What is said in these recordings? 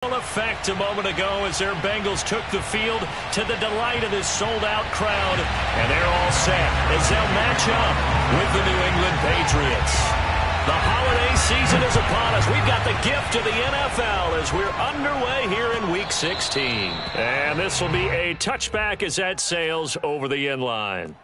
Effect a moment ago as their Bengals took the field to the delight of this sold-out crowd. And they're all set as they'll match up with the New England Patriots. The holiday season is upon us. We've got the gift of the NFL as we're underway here in Week 16. And this will be a touchback as that sails over the end line.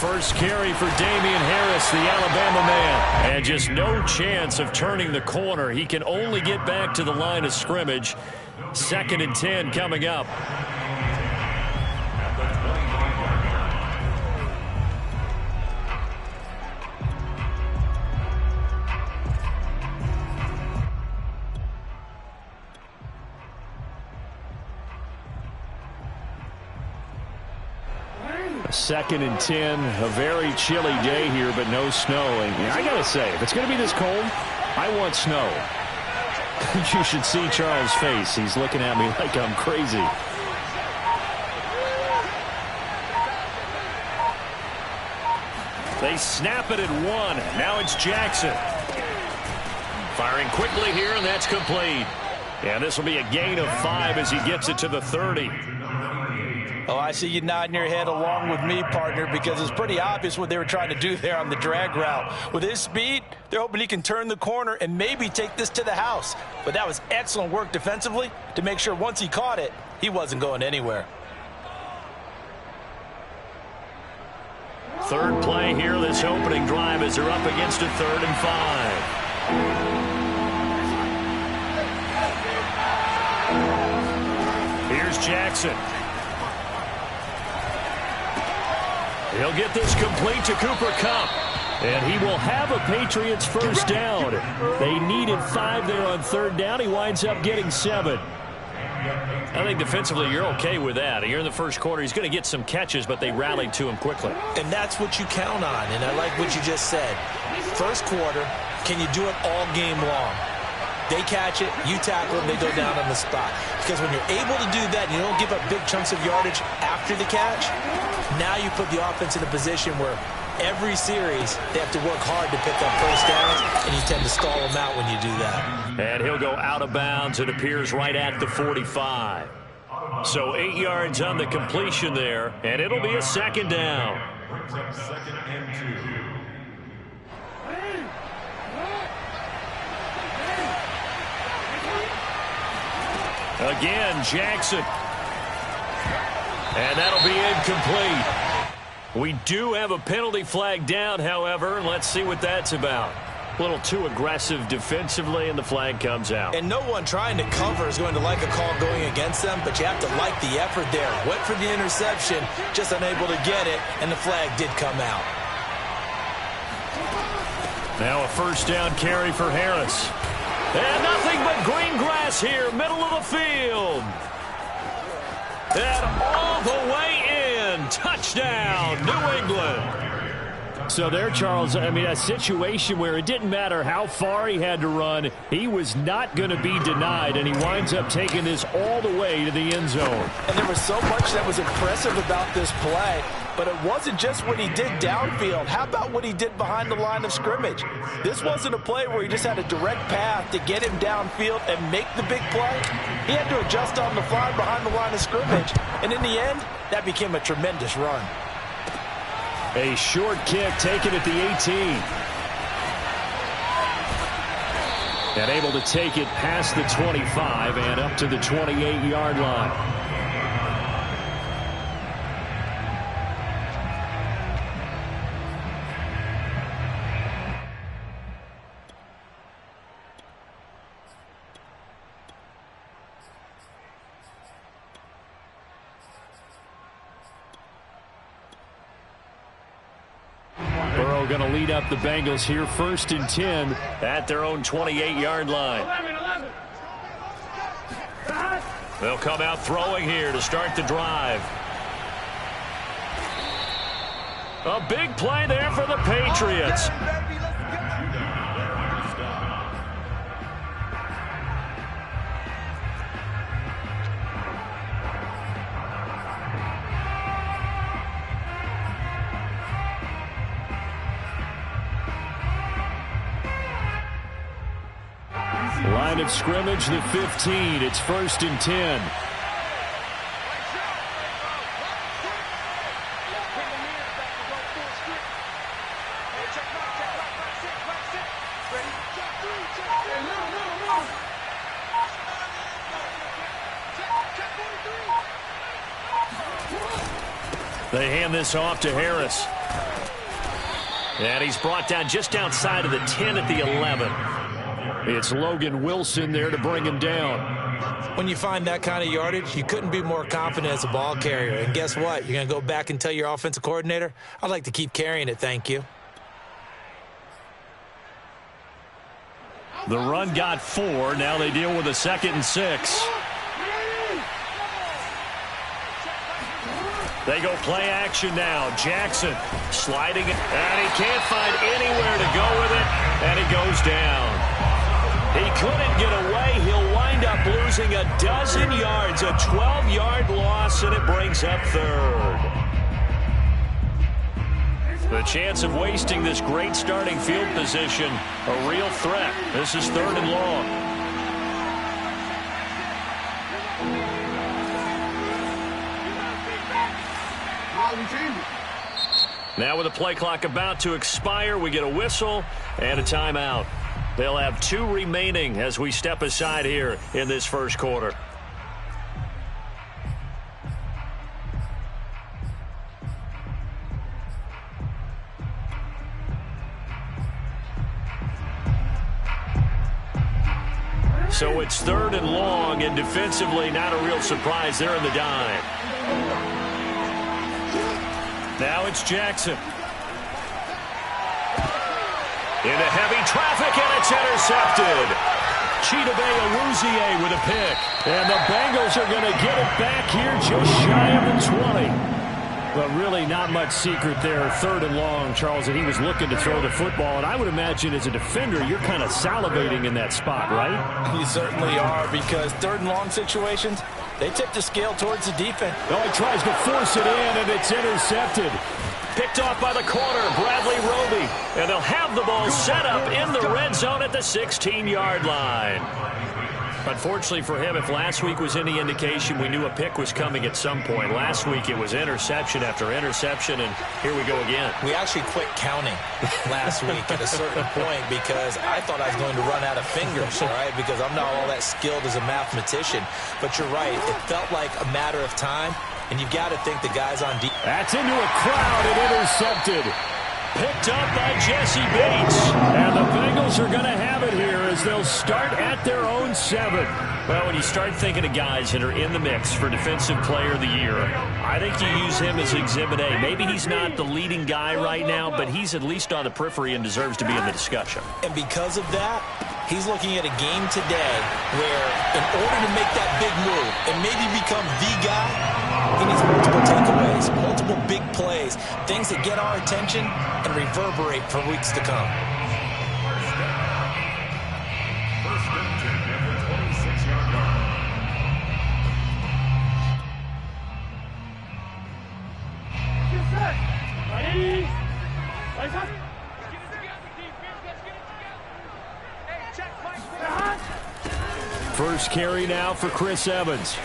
First carry for Damian Harris, the Alabama man. And just no chance of turning the corner. He can only get back to the line of scrimmage. 2nd and 10 coming up. Second and 10, a very chilly day here, but no snow. And I got to say, if it's going to be this cold, I want snow. You should see Charles' face. He's looking at me like I'm crazy. They snap it at 1. Now it's Jackson. Firing quickly here, and that's complete. And this will be a gain of 5 as he gets it to the 30. Oh, I see you nodding your head along with me, partner, because it's pretty obvious what they were trying to do there on the drag route. With his speed, they're hoping he can turn the corner and maybe take this to the house. But that was excellent work defensively to make sure once he caught it, he wasn't going anywhere. Third play here, this opening drive as they're up against a 3rd and 5. Here's Jackson. He'll get this complete to Cooper Kupp. And he will have a Patriots first down. They needed 5 there on 3rd down. He winds up getting 7. I think defensively you're okay with that. Here in the first quarter, he's going to get some catches, but they rallied to him quickly. And that's what you count on. And I like what you just said. First quarter, can you do it all game long? They catch it, you tackle them, they go down on the spot. Because when you're able to do that and you don't give up big chunks of yardage after the catch, now you put the offense in a position where every series they have to work hard to pick up first downs, and you tend to stall them out when you do that. And he'll go out of bounds. It appears right at the 45. So 8 yards on the completion there, and it'll be a 2nd down. Again, Jackson. And that'll be incomplete. We do have a penalty flag down, however. Let's see what that's about. A little too aggressive defensively, and the flag comes out. And no one trying to cover is going to like a call going against them, but you have to like the effort there. Went for the interception, just unable to get it, and the flag did come out. Now a first down carry for Harris. And nothing but green grass here, middle of the field. And all the way in. Touchdown, New England. So there, Charles, I mean, a situation where it didn't matter how far he had to run. He was not going to be denied, and he winds up taking this all the way to the end zone. And there was so much that was impressive about this play, but it wasn't just what he did downfield. How about what he did behind the line of scrimmage? This wasn't a play where he just had a direct path to get him downfield and make the big play. He had to adjust on the fly behind the line of scrimmage, and in the end, that became a tremendous run. A short kick taken at the 18. And able to take it past the 25 and up to the 28-yard line. Going to lead up the Bengals here, 1st and 10 at their own 28-yard line. They'll come out throwing here to start the drive. A big play there for the Patriots. Line of scrimmage, the 15. It's 1st and 10. They hand this off to Harris. And he's brought down just outside of the 10 at the 11. It's Logan Wilson there to bring him down. When you find that kind of yardage, you couldn't be more confident as a ball carrier. And guess what? You're going to go back and tell your offensive coordinator, I'd like to keep carrying it, thank you. The run got 4. Now they deal with a 2nd and 6. They go play action now. Jackson sliding, and he can't find anywhere to go with it, and he goes down. He couldn't get away. He'll wind up losing a dozen yards, a 12-yard loss, and it brings up 3rd. The chance of wasting this great starting field position, a real threat. This is 3rd and long. Now with the play clock about to expire, we get a whistle and a timeout. They'll have 2 remaining as we step aside here in this first quarter. So it's 3rd and long, and defensively not a real surprise there in the dime. Now it's Jackson. Into heavy traffic, and it's intercepted. Chidobe Awuzie with a pick. And the Bengals are going to get it back here just shy of the 20. But really not much secret there. 3rd and long, Charles, and he was looking to throw the football. And I would imagine as a defender, you're kind of salivating in that spot, right? You certainly are, because 3rd and long situations, they tip the scale towards the defense. Oh, he tries to force it in, and it's intercepted. Picked off by the corner, Bradley Roby. And they'll have the ball set up in the red zone at the 16-yard line. Unfortunately for him, if last week was any indication, we knew a pick was coming at some point. Last week it was interception after interception, and here we go again. We actually quit counting last week at a certain point because I thought I was going to run out of fingers, all right, because I'm not all that skilled as a mathematician. But you're right, it felt like a matter of time, and you've got to think the guys on deep. That's into a crowd and intercepted. Picked up by Jesse Bates. And the Bengals are going to have it here as they'll start at their own 7. Well, when you start thinking of guys that are in the mix for Defensive Player of the Year, I think you use him as Exhibit A. Maybe he's not the leading guy right now, but he's at least on the periphery and deserves to be in the discussion. And because of that, he's looking at a game today where in order to make that big move and maybe become the guy, he needs multiple takeaways, multiple big plays, things that get our attention and reverberate for weeks to come. First carry now for Chris Evans.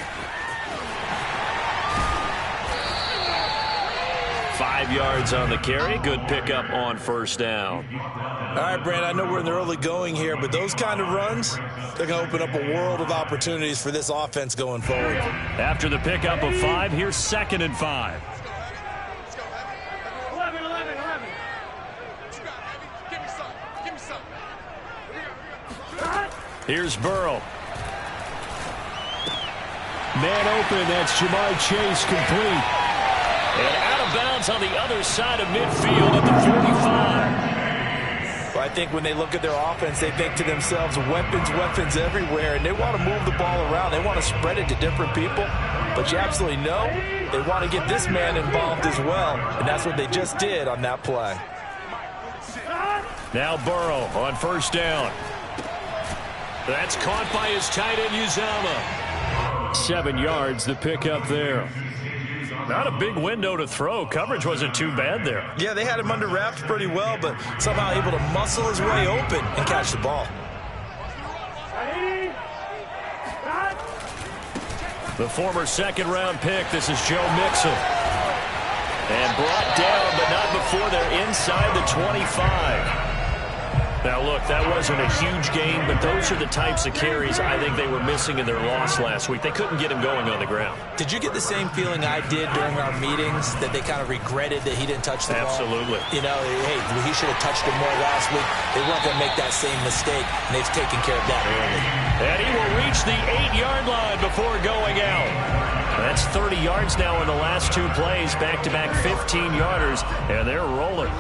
5 yards on the carry. Good pickup on first down. All right, Brand, I know we're in the early going here, but those kind of runs, they're going to open up a world of opportunities for this offense going forward. After the pickup of 5, here's 2nd and 5. Here's Burrow. Man open, that's Jamar Chase complete. And out of bounds on the other side of midfield at the 45. Well, I think when they look at their offense, they think to themselves, weapons, weapons everywhere, and they want to move the ball around. They want to spread it to different people. But you absolutely know they want to get this man involved as well, and that's what they just did on that play. Now Burrow on first down. That's caught by his tight end, Uzomah. 7 yards, the pickup there. Not a big window to throw. Coverage wasn't too bad there. Yeah, they had him under wraps pretty well, but somehow able to muscle his way open and catch the ball. The former second-round pick, this is Joe Mixon. And brought down, but not before they're inside the 25. Now, look, that wasn't a huge game, but those are the types of carries I think they were missing in their loss last week. They couldn't get him going on the ground. Did you get the same feeling I did during our meetings, that they kind of regretted that he didn't touch the ball? Absolutely. You know, hey, he should have touched it more last week. They weren't going to make that same mistake, and they've taken care of that early. And he will reach the 8-yard line before going out. That's 30 yards now in the last 2 plays, back-to-back 15-yarders, and they're rolling.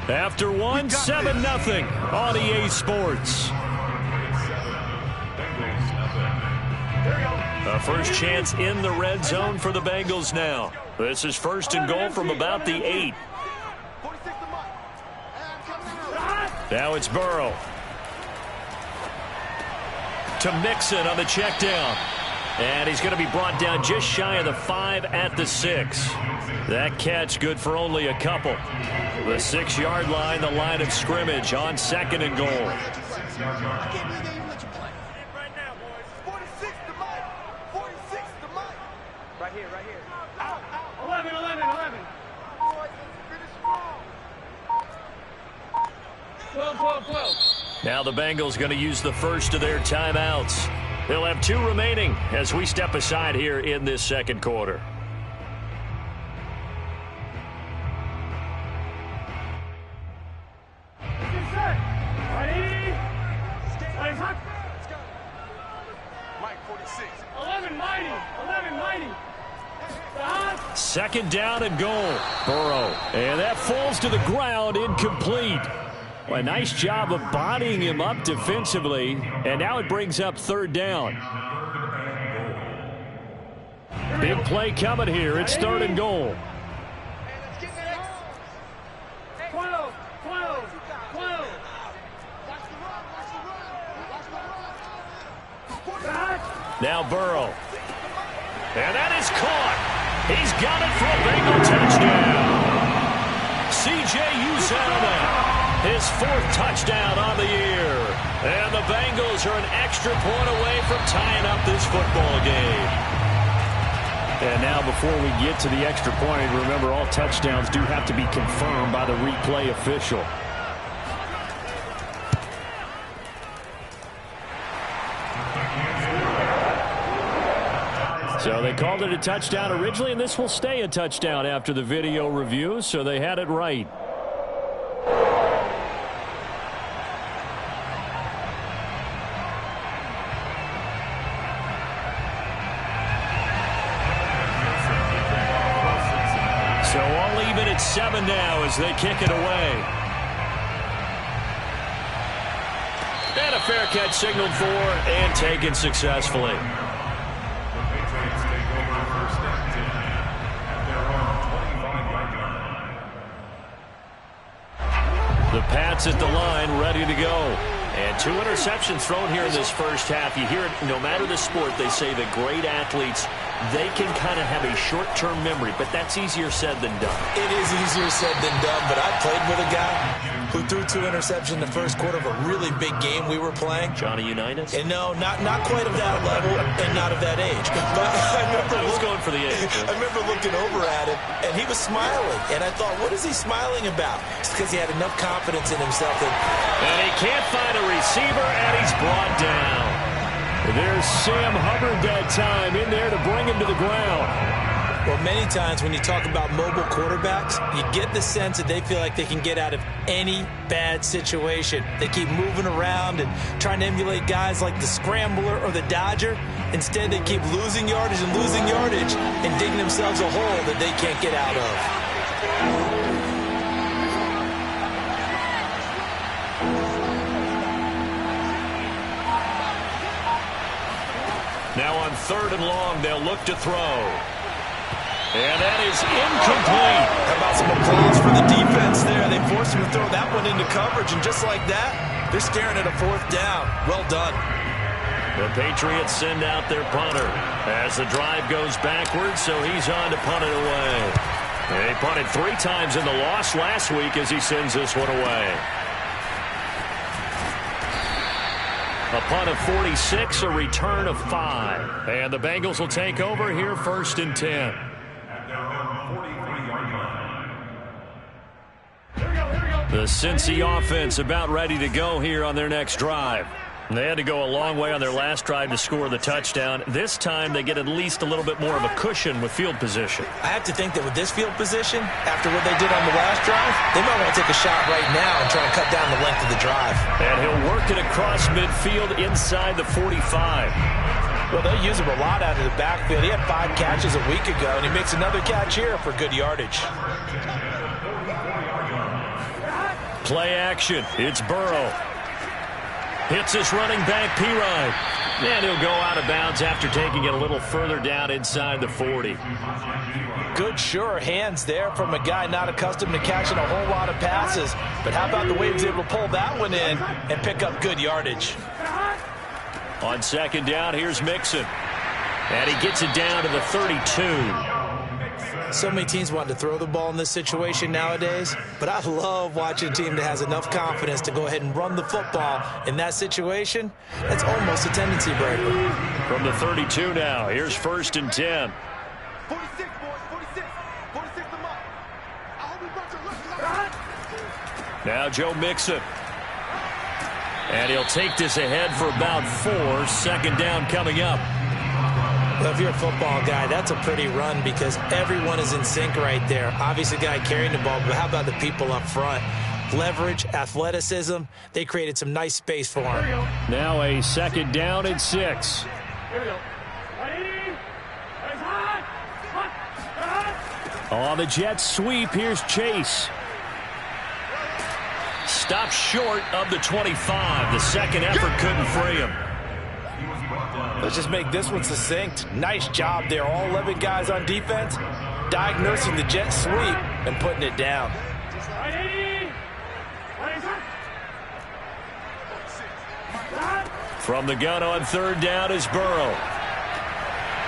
After one, 7-0 on EA Sports. A first chance in the red zone for the Bengals now. This is first and goal from about the 8. Now it's Burrow. To Mixon on the check down. And he's going to be brought down just shy of the 5 at the 6. That catch good for only a couple. The 6-yard line, the line of scrimmage on second and goal. Right here. 11. 12. Now the Bengals going to use the first of their timeouts. They'll have 2 remaining as we step aside here in this second quarter. Second down and goal. Burrow. And that falls to the ground, incomplete. A nice job of bodying him up defensively. And now it brings up third down. Big play coming here. It's third and goal. 12. Now Burrow. And that is caught. He's got it for a Bengal touchdown. C.J. Uzomah, his 4th touchdown on the year. And the Bengals are an extra point away from tying up this football game. And now before we get to the extra point, remember all touchdowns do have to be confirmed by the replay official. So they called it a touchdown originally, and this will stay a touchdown after the video review, so they had it right. So all even at 7 now as they kick it away. And a fair catch signaled for and taken successfully. The Pats at the line, ready to go. And 2 interceptions thrown here in this first half. You hear it, no matter the sport, they say that great athletes, they can kind of have a short-term memory, but that's easier said than done. It is easier said than done, but I played with a guy who threw 2 interceptions in the first quarter of a really big game we were playing. Johnny Unitas? And no, not quite of that level and not of that age. But I was going for the age. I remember looking over at him, and he was smiling. And I thought, what is he smiling about? It's because he had enough confidence in himself. And he can't find a receiver, and he's brought down. There's Sam Hubbard that time in there to bring him to the ground. Well, many times when you talk about mobile quarterbacks, you get the sense that they feel like they can get out of any bad situation. They keep moving around and trying to emulate guys like the Scrambler or the Dodger. Instead, they keep losing yardage and digging themselves a hole that they can't get out of. Now on 3rd and long, they'll look to throw. And that is incomplete. How about some applause for the defense there? They forced him to throw that one into coverage, and just like that, they're staring at a 4th down. Well done. The Patriots send out their punter as the drive goes backwards, so he's on to punt it away. He punted 3 times in the loss last week as he sends this one away. A punt of 46, a return of 5. And the Bengals will take over here 1st and 10. The Cincy offense about ready to go here on their next drive. They had to go a long way on their last drive to score the touchdown. This time they get at least a little bit more of a cushion with field position. I have to think that with this field position, after what they did on the last drive, they might want to take a shot right now and try to cut down the length of the drive. And he'll work it across midfield inside the 45. Well, they'll use him a lot out of the backfield. He had 5 catches a week ago, and he makes another catch here for good yardage. Play action. It's Burrow. Hits his running back, P-Ride. And he'll go out of bounds after taking it a little further down inside the 40. Good, sure hands there from a guy not accustomed to catching a whole lot of passes. But how about the way he was able to pull that one in and pick up good yardage? On 2nd down, here's Mixon. And he gets it down to the 32. So many teams want to throw the ball in this situation nowadays, but I love watching a team that has enough confidence to go ahead and run the football in that situation. That's almost a tendency breaker. From the 32 now, here's 1st and 10. 46, boys, 46. 46 them up. I hope we brought your Now Joe Mixon. And he'll take this ahead for about 4. 2nd down coming up. Well, if you're a football guy, that's a pretty run because everyone is in sync right there. Obviously, the guy carrying the ball, but how about the people up front? Leverage, athleticism, they created some nice space for him. Now a 2nd down and 6. Here we go. Ready? On the jet sweep, here's Chase. Stopped short of the 25. The second effort couldn't free him. Let's just make this one succinct. Nice job there. All 11 guys on defense diagnosing the jet sweep and putting it down. From the gun on 3rd down is Burrow.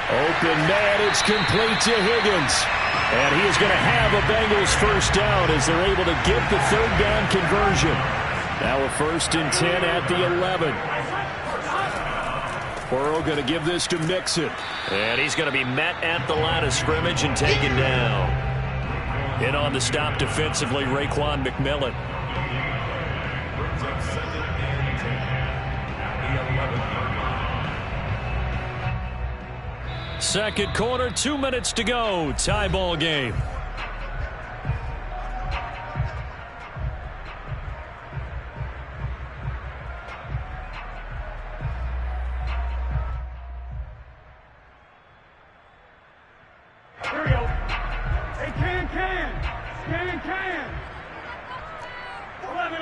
Open man, it's complete to Higgins. And he is going to have a Bengals 1st down as they're able to get the 3rd down conversion. Now a 1st and 10 at the 11. Burrow going to give this to Mixon. And he's going to be met at the line of scrimmage and taken down. In on the stop defensively, Raekwon McMillan. Second quarter, 2 minutes to go. Tie ball game. Here we go. Hey, can. 11.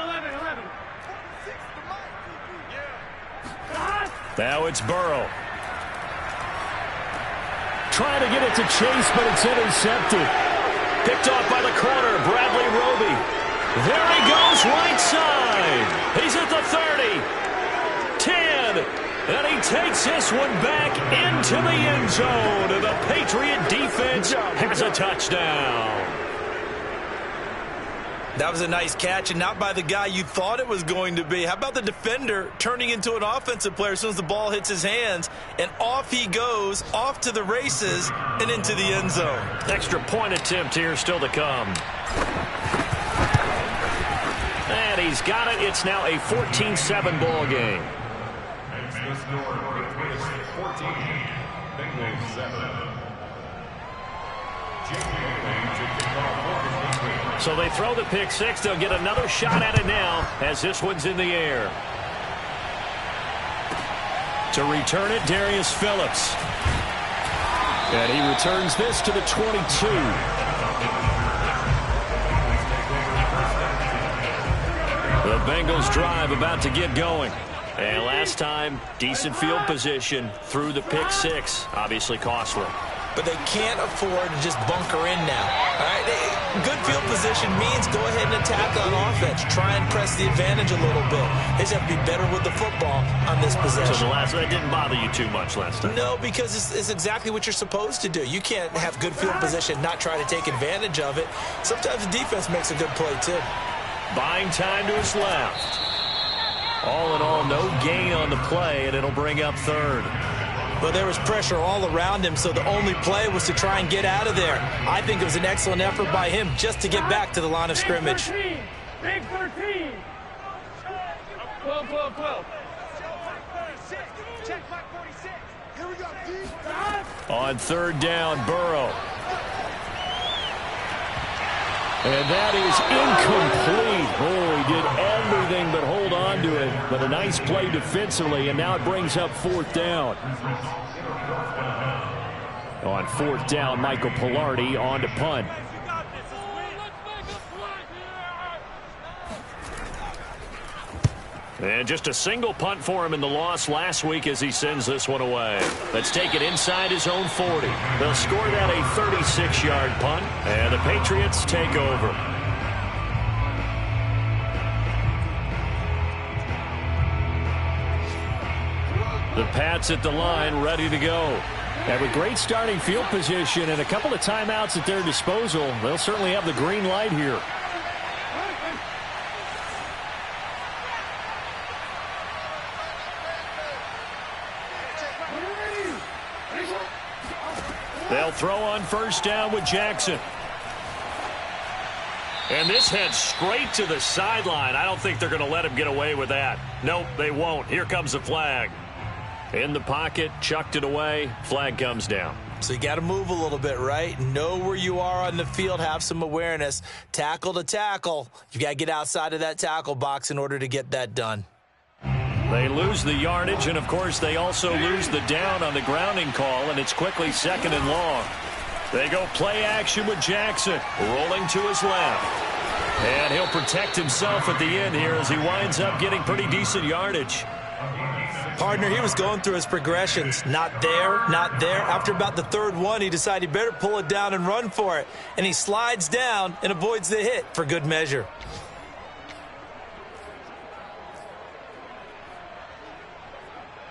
Now it's Burrow. Trying to get it to Chase, but it's intercepted. Picked off by the corner, Bradley Roby. There he goes, right side. He's at the 30. 10. And he takes this one back into the end zone. And the Patriot defense has a touchdown. That was a nice catch, and not by the guy you thought it was going to be. How about the defender turning into an offensive player as soon as the ball hits his hands, and off he goes, off to the races, and into the end zone. Extra point attempt here still to come. And he's got it. It's now a 14-7 ball game. The score, Patriots 14, Bengals 7. So they throw the pick six. They'll get another shot at it now as this one's in the air. To return it, Darius Phillips. And he returns this to the 22. The Bengals drive about to get going. And last time, decent field position through the pick six. Obviously costly. But they can't afford to just bunker in now. All right? Good field position means go ahead and attack on offense. Try and press the advantage a little bit. They just have to be better with the football on this possession. So that didn't bother you too much last time? No, because it's exactly what you're supposed to do. You can't have good field position, not try to take advantage of it. Sometimes the defense makes a good play, too. Buying time to his left. All in all, no gain on the play, and it'll bring up third. But there was pressure all around him, so the only play was to try and get out of there. I think it was an excellent effort by him just to get back to the line of scrimmage. Big 13. 12, 12, 12. Check back 46. Here we go, D. On third down, Burrow. And that is incomplete. Oh, he did everything but hold on to it. But a nice play defensively, and now it brings up fourth down. On fourth down, Michael Pilardi on to punt. And just a single punt for him in the loss last week as he sends this one away. Let's take it inside his own 40. They'll score that a 36-yard punt, and the Patriots take over. The Pats at the line, ready to go. And with great starting field position and a couple of timeouts at their disposal, they'll certainly have the green light here. They'll throw on first down with Jackson. And this heads straight to the sideline. I don't think they're going to let him get away with that. Nope, they won't. Here comes the flag. In the pocket, chucked it away. Flag comes down. So you got to move a little bit, right? Know where you are on the field. Have some awareness. Tackle to tackle. You got to get outside of that tackle box in order to get that done. They lose the yardage, and, of course, they also lose the down on the grounding call, and it's quickly second and long. They go play action with Jackson, rolling to his left. And he'll protect himself at the end here as he winds up getting pretty decent yardage. Partner, he was going through his progressions. Not there, not there. After about the third one, he decided he better pull it down and run for it. And he slides down and avoids the hit for good measure.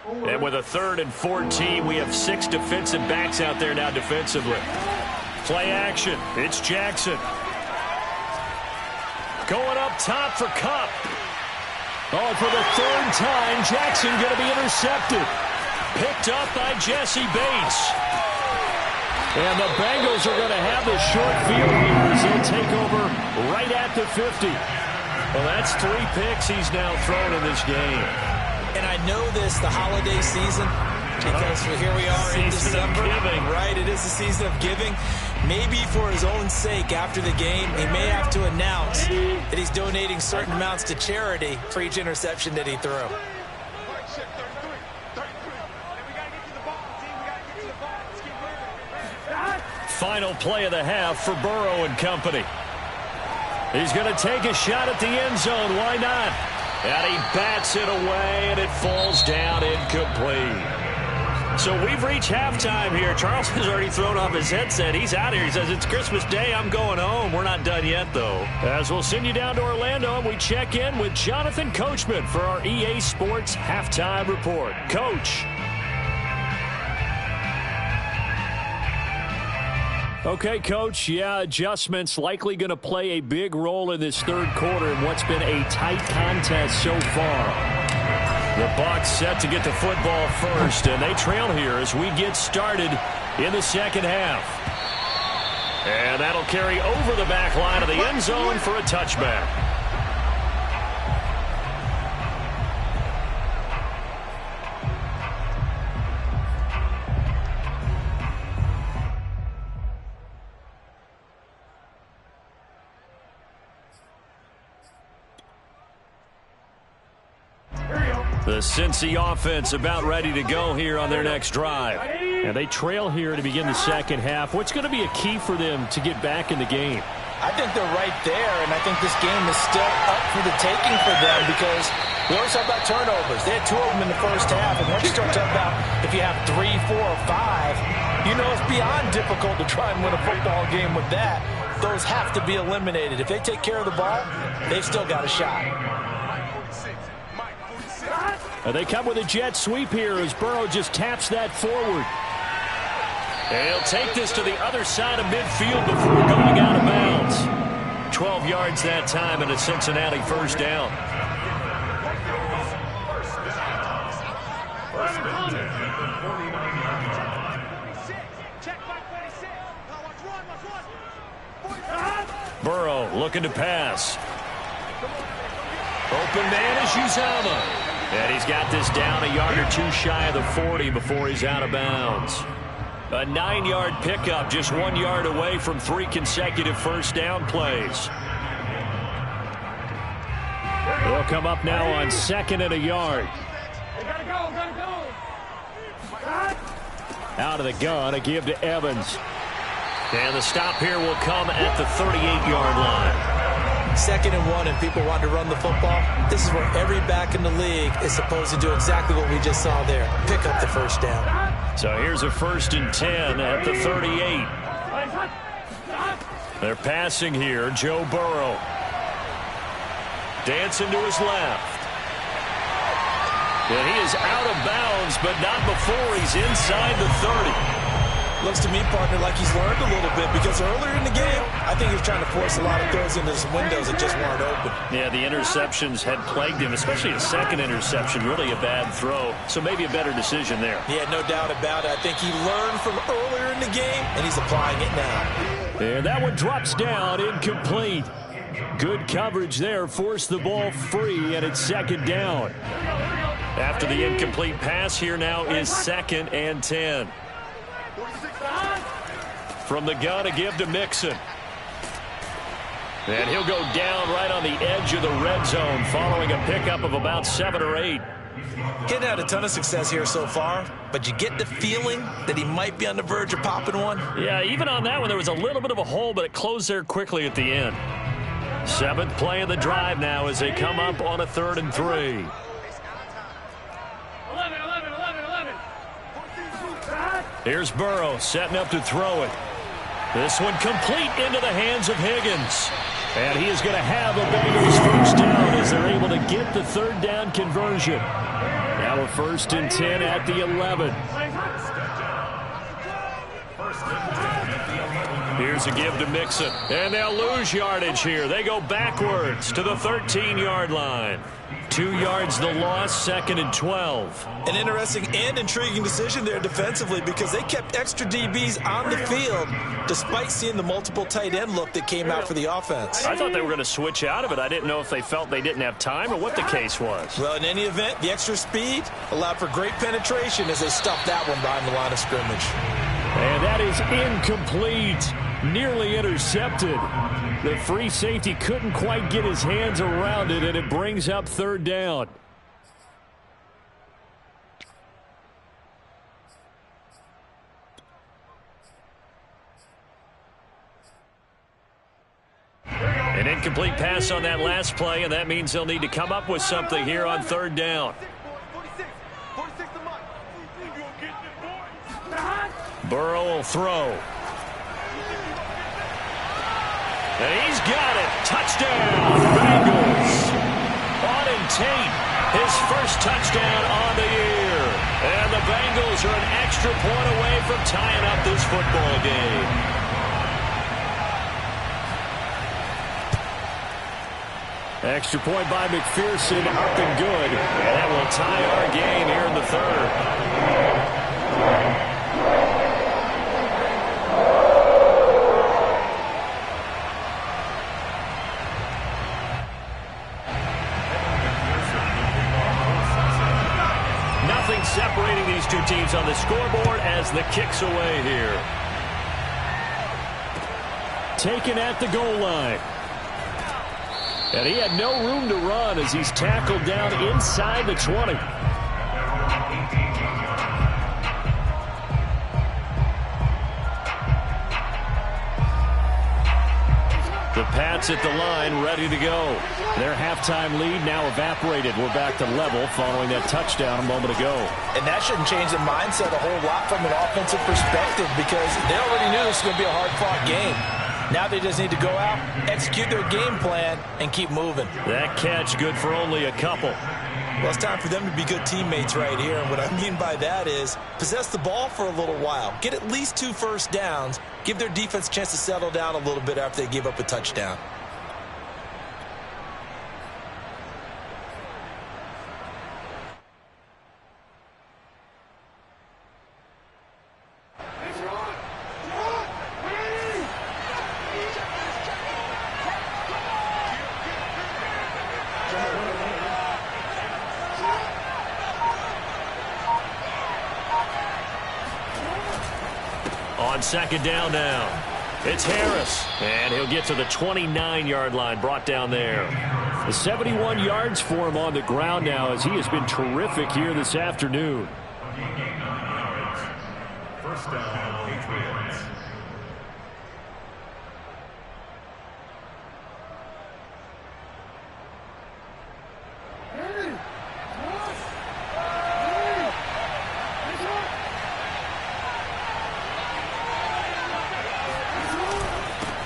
And with a 3rd and 14, we have 6 defensive backs out there now defensively. Play action. It's Jackson. Going up top for Kupp. Oh, for the 3rd time, Jackson going to be intercepted. Picked up by Jesse Bates. And the Bengals are going to have the short field here as they'll take over right at the 50. Well, that's 3 picks he's now thrown in this game. And I know this, the holiday season, because here we are in December. Right, it is the season of giving. Maybe for his own sake after the game, he may have to announce that he's donating certain amounts to charity for each interception that he threw. Final play of the half for Burrow and company. He's going to take a shot at the end zone. Why not? And he bats it away, and it falls down incomplete. So we've reached halftime here. Charles has already thrown off his headset. He's out here. He says, it's Christmas Day. I'm going home. We're not done yet, though. As we'll send you down to Orlando, and we check in with Jonathan Coachman for our EA Sports Halftime Report. Coach. Okay, Coach, yeah, adjustments likely going to play a big role in this third quarter in what's been a tight contest so far. The Bucs set to get the football first, and they trail here as we get started in the second half. And that'll carry over the back line of the end zone for a touchback. The Cincy offense about ready to go here on their next drive. And they trail here to begin the second half. What's going to be a key for them to get back in the game? I think they're right there, and I think this game is still up for the taking for them because We always talk about turnovers. They had 2 of them in the first half, and once you start talking about if you have 3, 4, or 5, you know it's beyond difficult to try and win a football game with that. Those have to be eliminated. If they take care of the ball, they've still got a shot. They come with a jet sweep here as Burrow just taps that forward. And he'll take this to the other side of midfield before going out of bounds. 12 yards that time and a Cincinnati first down. Burrow looking to pass. Open man is Uzomah. And he's got this down a yard or 2 shy of the 40 before he's out of bounds. A 9-yard pickup, just 1 yard away from 3 consecutive first down plays. They'll come up now on 2nd and a yard. Gotta go. Out of the gun, a give to Evans. And the stop here will come at the 38-yard line. 2nd and 1 and people want to run the football. This is where every back in the league is supposed to do exactly what we just saw there. Pick up the first down. So here's a 1st and 10 at the 38. They're passing here. Joe Burrow. Dancing to his left. And he is out of bounds, but not before he's inside the 30. Looks to me, partner, like he's learned a little bit because earlier in the game, I think he was trying to force a lot of throws into some windows that just weren't open. Yeah, the interceptions had plagued him, especially a second interception, really a bad throw. So maybe a better decision there. Yeah, no doubt about it. I think he learned from earlier in the game, and he's applying it now. And that one drops down, incomplete. Good coverage there, forced the ball free, and it's 2nd down. After the incomplete pass, here now is 2nd and 10. From the gun, a give to Mixon. And he'll go down right on the edge of the red zone following a pickup of about 7 or 8. Getting had a ton of success here so far, but you get the feeling that he might be on the verge of popping one. Yeah, even on that one, there was a little bit of a hole, but it closed there quickly at the end. 7th play of the drive now as they come up on a 3rd and 3. 11. Here's Burrow setting up to throw it. This one complete into the hands of Higgins. And he is going to have a Bengals first down as they're able to get the 3rd down conversion. Now a 1st and 10 at the 11. Here's a give to Mixon. And they'll lose yardage here. They go backwards to the 13-yard line. 2 yards the loss, 2nd and 12. An interesting and intriguing decision there defensively because they kept extra DBs on the field despite seeing the multiple tight end look that came out for the offense. I thought they were going to switch out of it. I didn't know if they felt they didn't have time or what the case was. Well, in any event, the extra speed allowed for great penetration as they stuffed that one behind the line of scrimmage. And that is incomplete. Nearly intercepted. The free safety couldn't quite get his hands around it, and it brings up 3rd down. An incomplete pass on that last play, and that means they'll need to come up with something here on 3rd down. 46 to Mike. Burrow will throw. And he's got it. Touchdown, Bengals. Auden Tate, his first touchdown on the year. And the Bengals are an extra point away from tying up this football game. Extra point by McPherson, up and good. And that will tie our game here in the 3rd. Separating these two teams on the scoreboard as the kick's away here. Taken at the goal line. And he had no room to run as he's tackled down inside the 20. The Pats at the line, ready to go. Their halftime lead now evaporated. We're back to level following that touchdown a moment ago. And that shouldn't change the mindset a whole lot from an offensive perspective because they already knew this was going to be a hard-fought game. Now they just need to go out, execute their game plan, and keep moving. That catch good for only a couple. Well, it's time for them to be good teammates right here. And what I mean by that is possess the ball for a little while. Get at least 2 first downs. Give their defense a chance to settle down a little bit after they give up a touchdown. On second down now, it's Harris, and he'll get to the 29-yard line, brought down there. The 71 yards for him on the ground now as he has been terrific here this afternoon. First down, Patriots.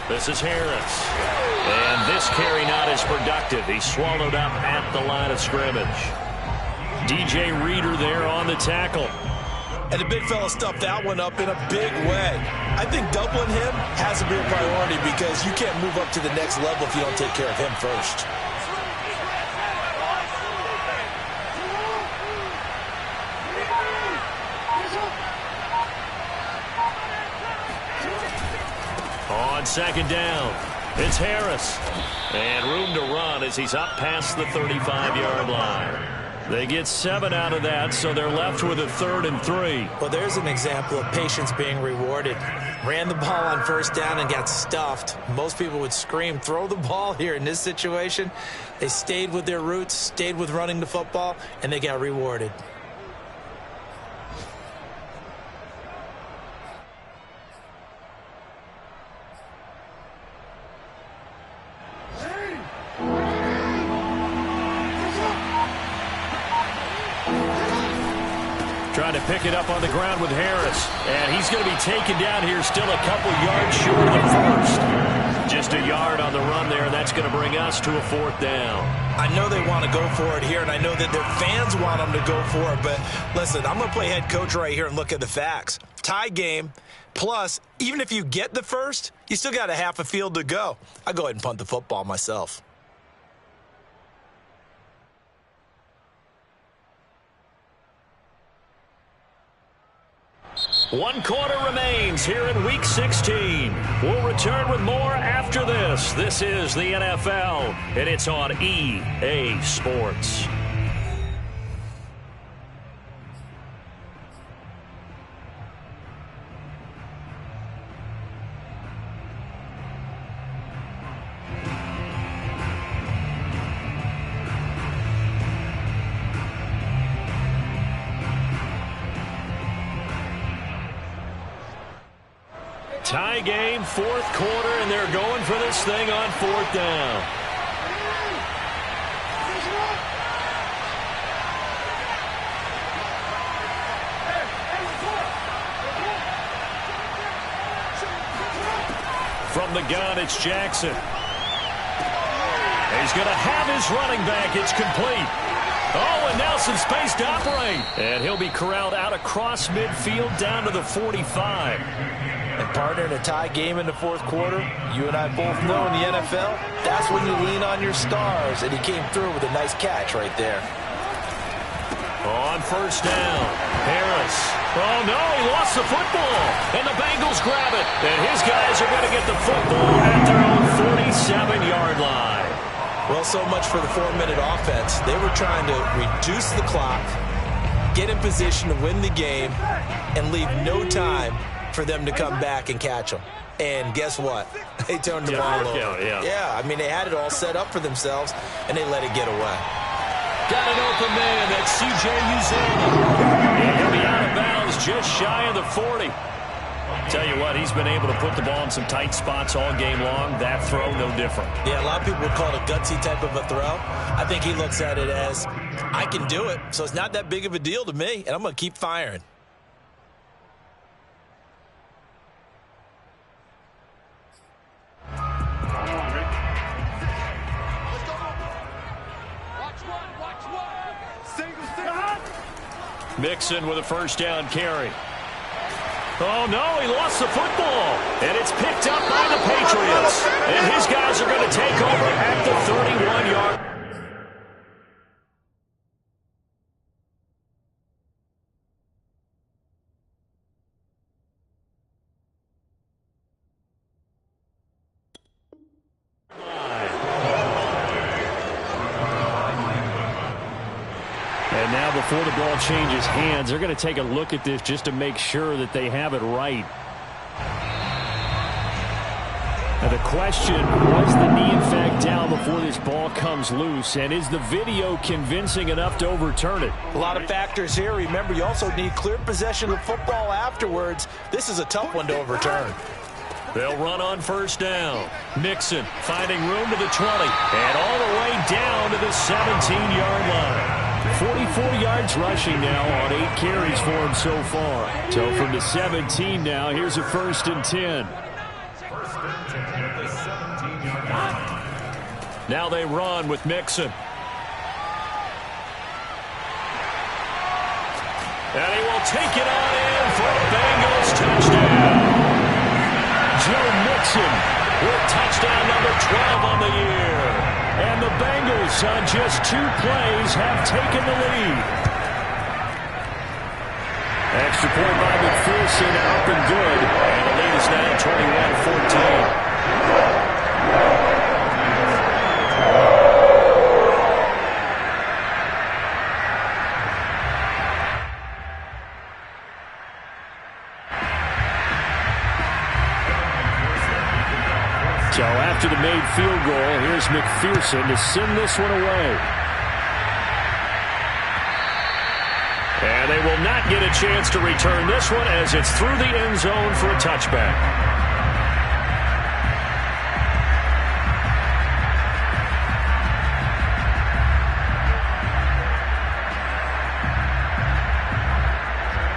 This is Harris. And this carry not as productive. He's swallowed up at the line of scrimmage. DJ Reader there on the tackle. And the big fella stuffed that one up in a big way. I think doubling him has to be a priority because you can't move up to the next level if you don't take care of him first. On second down, it's Harris. And room to run as he's up past the 35-yard line. They get 7 out of that, so they're left with a 3rd and 3. Well, there's an example of patience being rewarded. Ran the ball on first down and got stuffed. Most people would scream, throw the ball here. In this situation, they stayed with their roots, stayed with running the football, and they got rewarded. Trying to pick it up on the ground with Harris. And he's going to be taken down here still a couple yards short of the first. Just a yard on the run there, and that's going to bring us to a 4th down. I know they want to go for it here, and I know that their fans want them to go for it. But listen, I'm going to play head coach right here and look at the facts. Tie game, plus, even if you get the first, you still got a half a field to go. I'll go ahead and punt the football myself. One quarter remains here in Week 16. We'll return with more after this. This is the NFL, and it's on EA Sports. Tie game, 4th quarter, and they're going for this thing on 4th down. From the gun, it's Jackson. He's going to have his running back. It's complete. Oh, and Nelson space to operate. And he'll be corralled out across midfield down to the 45. And partner, in a tie game in the 4th quarter, you and I both know in the NFL, that's when you lean on your stars. And he came through with a nice catch right there. On first down, Harris. Oh, no, he lost the football. And the Bengals grab it. And his guys are going to get the football at their own 47-yard line. Well, so much for the 4-minute offense. They were trying to reduce the clock, get in position to win the game, and leave no time for them to come back and catch them. And guess what? They turned the ball over. Yeah, I mean, they had it all set up for themselves, and they let it get away. Got an open man. That's C.J. Uzomah. And he'll be out of bounds just shy of the 40. Tell you what, he's been able to put the ball in some tight spots all game long. That throw, no different. Yeah, a lot of people would call it a gutsy type of a throw. I think he looks at it as, I can do it, so it's not that big of a deal to me, and I'm going to keep firing. Mixon with a first down carry. Oh, no, he lost the football. And it's picked up by the Patriots. And his guys are going to take over at the 31-yard. And now before the ball changes hands, they're going to take a look at this just to make sure that they have it right. Now the question, was the knee in fact down before this ball comes loose? And is the video convincing enough to overturn it? A lot of factors here. Remember, you also need clear possession of the football afterwards. This is a tough one to overturn. They'll run on first down. Mixon finding room to the 20 and all the way down to the 17-yard line. 44 yards rushing now on 8 carries for him so far. So from the 17 now, here's a 1st and 10. Now they run with Mixon. And he will take it on in for a Bengals touchdown. Joe Mixon with touchdown number 12 on the year. And the Bengals on just 2 plays have taken the lead. Extra point by McPherson, up and good. And the lead is now 21-14. So after the made field goal, here's McPherson to send this one away. And they will not get a chance to return this one as it's through the end zone for a touchback.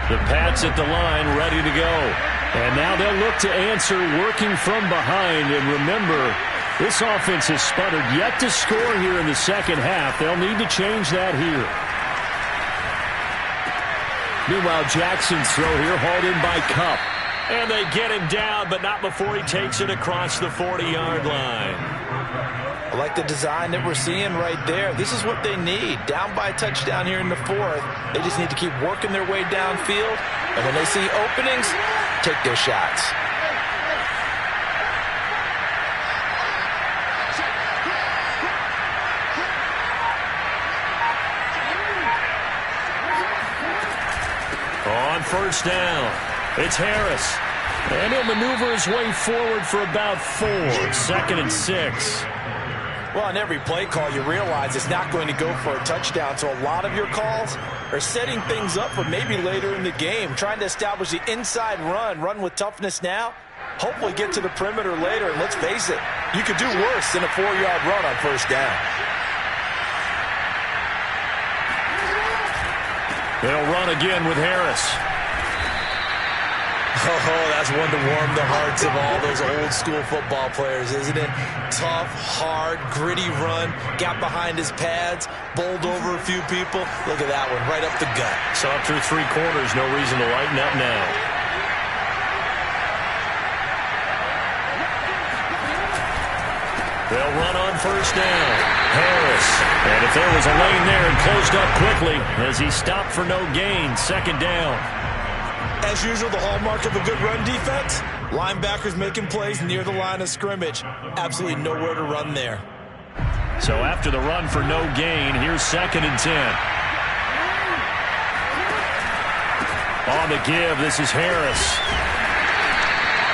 The Pats at the line ready to go. And now they'll look to answer working from behind. And remember, this offense has sputtered yet to score here in the second half. They'll need to change that here. Meanwhile, Jackson's throw here hauled in by Kupp. And they get him down, but not before he takes it across the 40-yard line. I like the design that we're seeing right there. This is what they need. Down by a touchdown here in the 4th. They just need to keep working their way downfield. And when they see openings, take their shots. On first down, it's Harris. And he'll maneuver his way forward for about 4. 2nd and 6. Well, on every play call, you realize it's not going to go for a touchdown. So a lot of your calls are setting things up for maybe later in the game, trying to establish the inside run with toughness now, hopefully get to the perimeter later. And let's face it, you could do worse than a 4-yard run on first down. They'll run again with Harris. Oh, that's one to warm the hearts of all those old school football players, isn't it? Tough, hard, gritty run, got behind his pads, bowled over a few people. Look at that one, right up the gut. So up through 3 quarters, no reason to lighten up now. They'll run on first down. Harris. And if there was a lane there, and closed up quickly as he stopped for no gain. 2nd down. As usual, the hallmark of a good run defense, linebackers making plays near the line of scrimmage. Absolutely nowhere to run there. So after the run for no gain, here's 2nd and 10. On the give, this is Harris.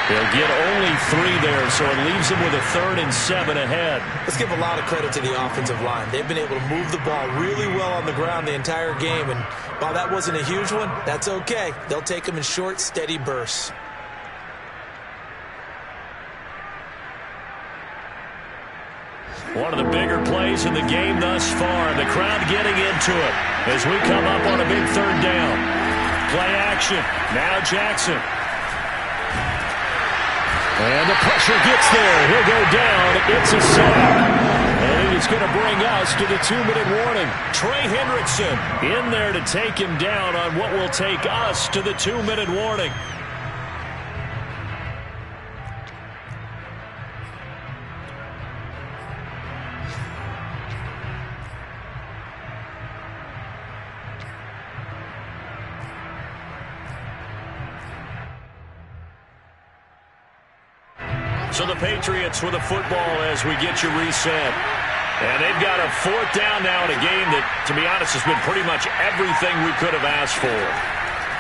They'll get only 3 there, so it leaves them with a 3rd and 7 ahead. Let's give a lot of credit to the offensive line. They've been able to move the ball really well on the ground the entire game, and while that wasn't a huge one, that's okay. They'll take them in short, steady bursts. One of the bigger plays in the game thus far. The crowd getting into it as we come up on a big third down. Play action. Now Jackson. And the pressure gets there. He'll go down. It's a sack. And it is going to bring us to the 2-minute warning. Trey Hendrickson in there to take him down on what will take us to the 2-minute warning. So the Patriots with a football as we get you reset. And they've got a 4th down now in a game that, to be honest, has been pretty much everything we could have asked for.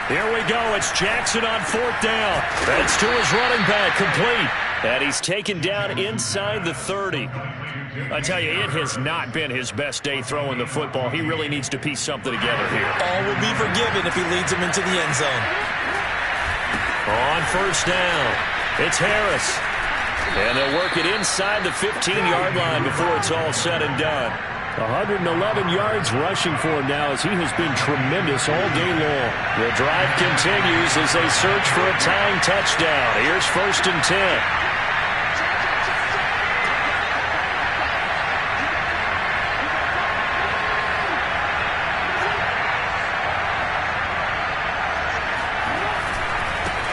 Here we go. It's Jackson on 4th down. That's to his running back, complete. And he's taken down inside the 30. I tell you, it has not been his best day throwing the football. He really needs to piece something together here. All will be forgiven if he leads him into the end zone. On 1st down, it's Harris. And they'll work it inside the 15-yard line before it's all said and done. 111 yards rushing for him now as he has been tremendous all day long. The drive continues as they search for a tying touchdown. Here's 1st and 10.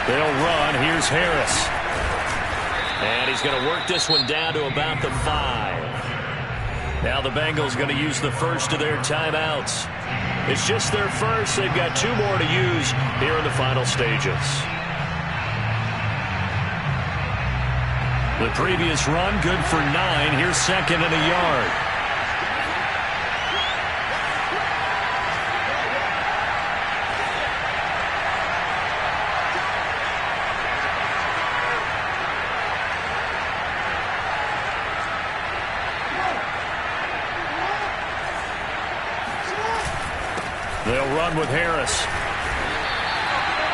They'll run. Here's Harris. And he's going to work this one down to about the 5. Now the Bengals going to use the first of their timeouts. It's just their first. They've got 2 more to use here in the final stages. The previous run good for 9. Here's 2nd and a yard. They'll run with Harris.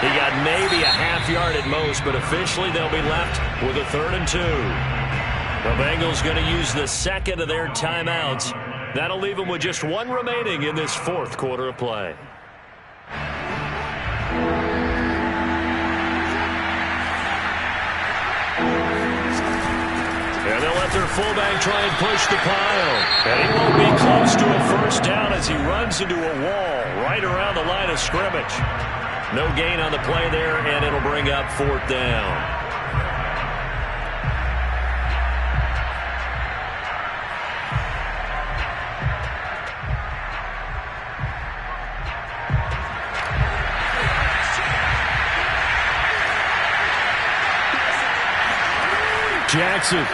He got maybe a half yard at most, but officially they'll be left with a 3rd and 2. The Bengals going to use the 2nd of their timeouts. That'll leave them with just 1 remaining in this 4th quarter of play. And they'll let their fullback try and push the pile. And he won't be close to a 1st down as he runs into a wall right around the line of scrimmage. No gain on the play there, and it'll bring up 4th down. Jackson.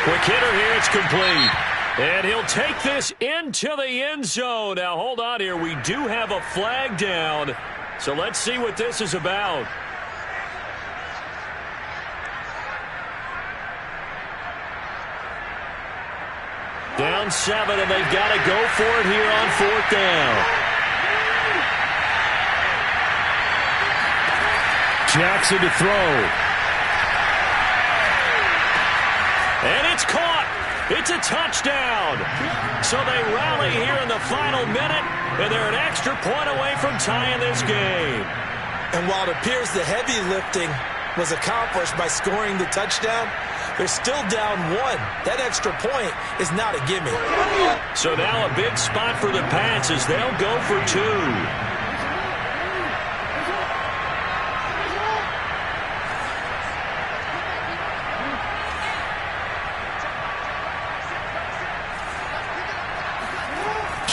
Quick hitter here, it's complete. And he'll take this into the end zone. Now, hold on here. We do have a flag down. So let's see what this is about. Down 7, and they've got to go for it here on 4th down. Jackson to throw. And it's caught. It's a touchdown. So they rally here in the final minute, and they're an extra point away from tying this game. And while it appears the heavy lifting was accomplished by scoring the touchdown, they're still down 1. That extra point is not a gimme. So now a big spot for the Pats as they'll go for 2.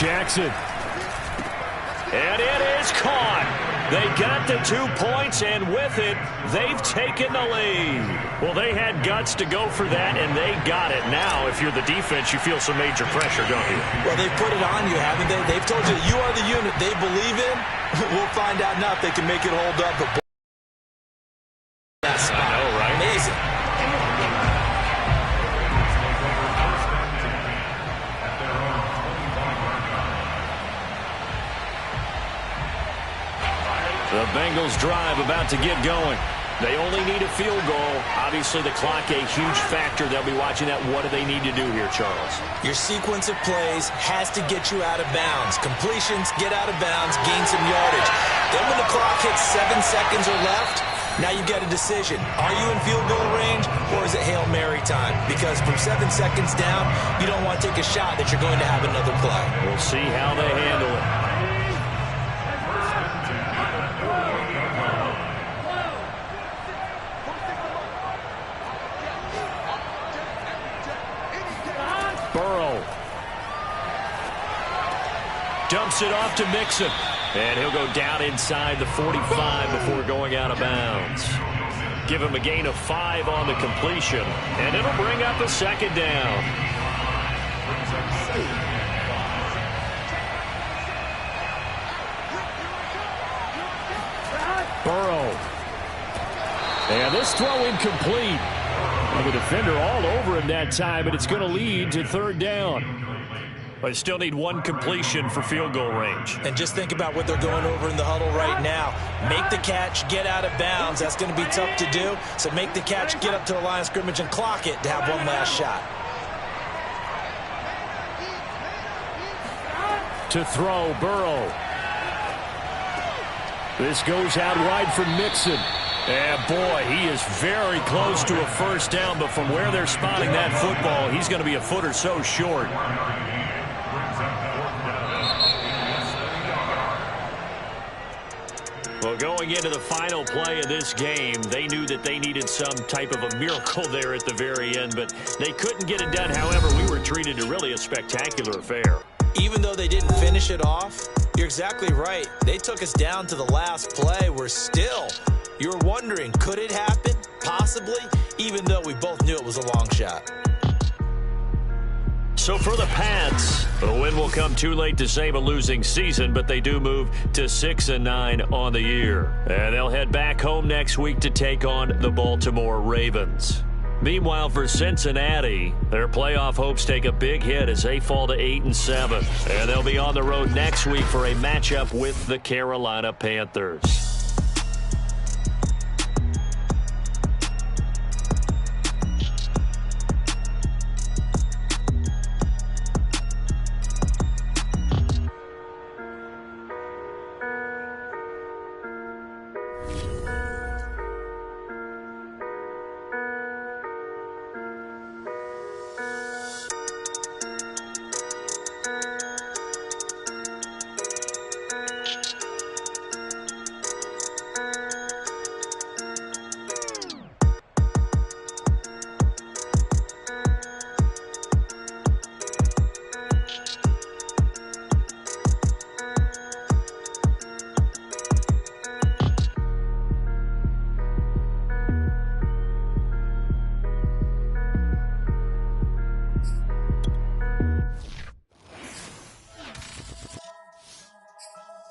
Jackson. And it is caught. They got the 2 points, and with it, they've taken the lead. Well, they had guts to go for that, and they got it. Now, if you're the defense, you feel some major pressure, don't you? Well, they put it on you, haven't they? They've told you you are the unit they believe in. We'll find out now if they can make it hold up. But that spot. I know, right? Amazing. The Bengals drive about to get going. They only need a field goal. Obviously, the clock a huge factor. They'll be watching that. What do they need to do here, Charles? Your sequence of plays has to get you out of bounds. Completions, get out of bounds, gain some yardage. Then when the clock hits 7 seconds or left, now you've got a decision. Are you in field goal range, or is it Hail Mary time? Because from 7 seconds down, you don't want to take a shot that you're going to have another play. We'll see how they handle it. Dumps it off to Mixon. And he'll go down inside the 45 before going out of bounds. Give him a gain of 5 on the completion. And it'll bring up a second down. Burrow. And this throw incomplete. And the defender all over him that time, but it's going to lead to third down. But still need one completion for field goal range. And just think about what they're going over in the huddle right now. Make the catch, get out of bounds. That's going to be tough to do. So make the catch, get up to the line of scrimmage, and clock it to have one last shot. To throw, Burrow. This goes out wide for Mixon. And, boy, he is very close to a first down, but from where they're spotting that football, he's going to be a foot or so short. Well, going into the final play of this game, they knew that they needed some type of a miracle there at the very end, but they couldn't get it done. However, we were treated to really a spectacular affair. Even though they didn't finish it off, you're exactly right. They took us down to the last play. We're still, you're wondering, could it happen? Possibly, even though we both knew it was a long shot. So for the Pats, the win will come too late to save a losing season, but they do move to 6-9 on the year. And they'll head back home next week to take on the Baltimore Ravens. Meanwhile, for Cincinnati, their playoff hopes take a big hit as they fall to 8-7. And they'll be on the road next week for a matchup with the Carolina Panthers.